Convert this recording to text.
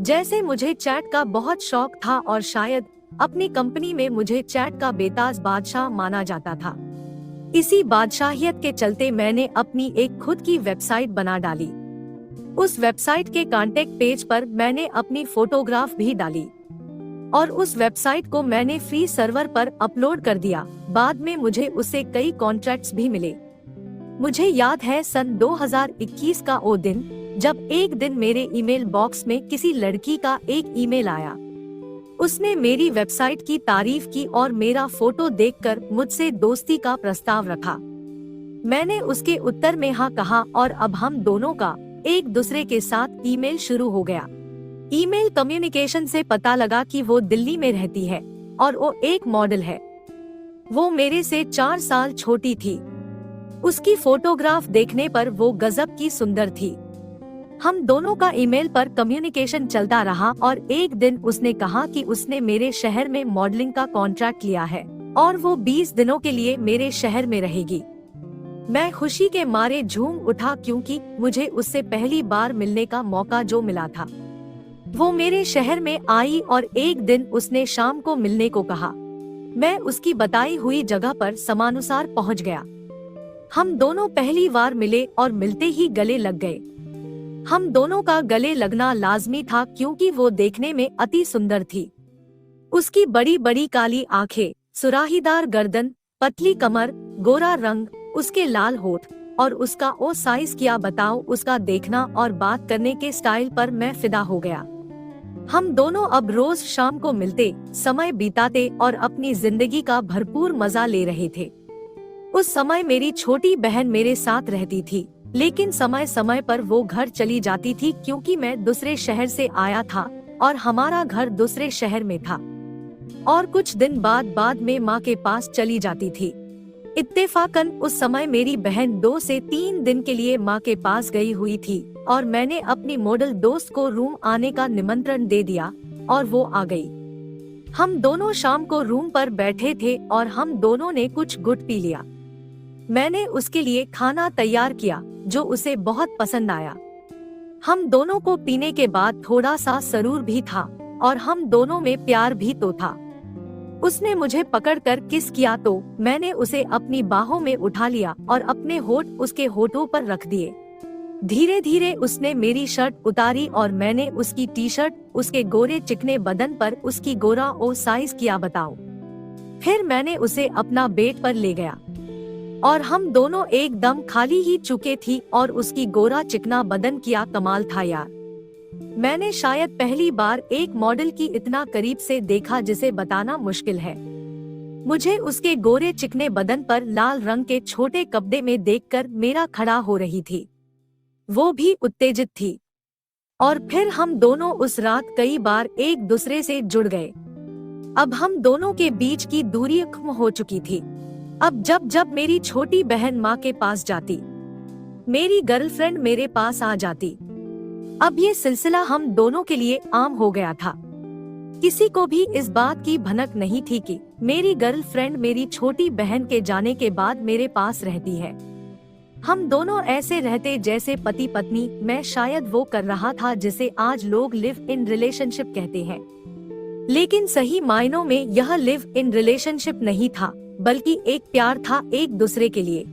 जैसे मुझे चैट का बहुत शौक था और शायद अपनी कंपनी में मुझे चैट का बेताज बादशाह माना जाता था। इसी बादशाहियत के चलते मैंने अपनी एक खुद की वेबसाइट बना डाली। उस वेबसाइट के कांटेक्ट पेज पर मैंने अपनी फोटोग्राफ भी डाली और उस वेबसाइट को मैंने फ्री सर्वर पर अपलोड कर दिया। बाद में मुझे उससे कई कॉन्ट्रैक्ट्स भी मिले। मुझे याद है सन 2021 का वो दिन, जब एक दिन मेरे ईमेल बॉक्स में किसी लड़की का एक ईमेल आया। उसने मेरी वेबसाइट की तारीफ की और मेरा फोटो देखकर मुझसे दोस्ती का प्रस्ताव रखा। मैंने उसके उत्तर में हाँ कहा और अब हम दोनों का एक दूसरे के साथ ईमेल शुरू हो गया। ईमेल कम्युनिकेशन से पता लगा कि वो दिल्ली में रहती है और वो एक मॉडल है। वो मेरे से 4 साल छोटी थी। उसकी फोटोग्राफ देखने पर वो गजब की सुंदर थी। हम दोनों का ईमेल पर कम्युनिकेशन चलता रहा और एक दिन उसने कहा कि उसने मेरे शहर में मॉडलिंग का कॉन्ट्रैक्ट लिया है और वो 20 दिनों के लिए मेरे शहर में रहेगी। मैं खुशी के मारे झूम उठा क्योंकि मुझे उससे पहली बार मिलने का मौका जो मिला था। वो मेरे शहर में आई और एक दिन उसने शाम को मिलने को कहा। मैं उसकी बताई हुई जगह पर समानुसार पहुंच गया। हम दोनों पहली बार मिले और मिलते ही गले लग गए। हम दोनों का गले लगना लाजमी था क्योंकि वो देखने में अति सुंदर थी। उसकी बड़ी बड़ी काली आंखें, सुराहीदार गर्दन, पतली कमर, गोरा रंग, उसके लाल होठ और उसका ओ साइज क्या बताओ। उसका देखना और बात करने के स्टाइल पर मैं फिदा हो गया। हम दोनों अब रोज शाम को मिलते, समय बिताते और अपनी जिंदगी का भरपूर मजा ले रहे थे। उस समय मेरी छोटी बहन मेरे साथ रहती थी, लेकिन समय समय पर वो घर चली जाती थी क्योंकि मैं दूसरे शहर से आया था और हमारा घर दूसरे शहर में था। और कुछ दिन बाद में माँ के पास चली जाती थी। इत्तेफाकन उस समय मेरी बहन 2 से 3 दिन के लिए माँ के पास गई हुई थी और मैंने अपनी मॉडल दोस्त को रूम आने का निमंत्रण दे दिया और वो आ गई। हम दोनों शाम को रूम पर बैठे थे और हम दोनों ने कुछ गुट पी लिया। मैंने उसके लिए खाना तैयार किया जो उसे बहुत पसंद आया। हम दोनों को पीने के बाद थोड़ा सा सरूर भी था और हम दोनों में प्यार भी तो था। उसने मुझे पकड़कर किस किया तो मैंने उसे अपनी बाहों में उठा लिया और अपने होठ उसके होठों पर रख दिए। धीरे धीरे उसने मेरी शर्ट उतारी और मैंने उसकी टी शर्ट उसके गोरे चिकने बदन पर उसकी गोरा ओ साइज किया बताओ। फिर मैंने उसे अपना बेड पर ले गया और हम दोनों एकदम खाली ही चुके थी और उसकी गोरा चिकना बदन किया कमाल था यार। मैंने शायद पहली बार एक मॉडल की इतना करीब से देखा जिसे बताना मुश्किल है। मुझे उसके गोरे चिकने बदन पर लाल रंग के छोटे कपड़े में देखकर मेरा खड़ा हो रही थी। वो भी उत्तेजित थी और फिर हम दोनों उस रात कई बार एक दूसरे से जुड़ गए। अब हम दोनों के बीच की दूरी कम हो चुकी थी। अब जब मेरी छोटी बहन माँ के पास जाती, मेरी गर्लफ्रेंड मेरे पास आ जाती। अब ये सिलसिला हम दोनों के लिए आम हो गया था। किसी को भी इस बात की भनक नहीं थी कि मेरी गर्लफ्रेंड मेरी छोटी बहन के जाने के बाद मेरे पास रहती है। हम दोनों ऐसे रहते जैसे पति पत्नी। मैं शायद वो कर रहा था जिसे आज लोग लिव इन रिलेशनशिप कहते हैं, लेकिन सही मायनों में यह लिव इन रिलेशनशिप नहीं था, बल्कि एक प्यार था एक दूसरे के लिए।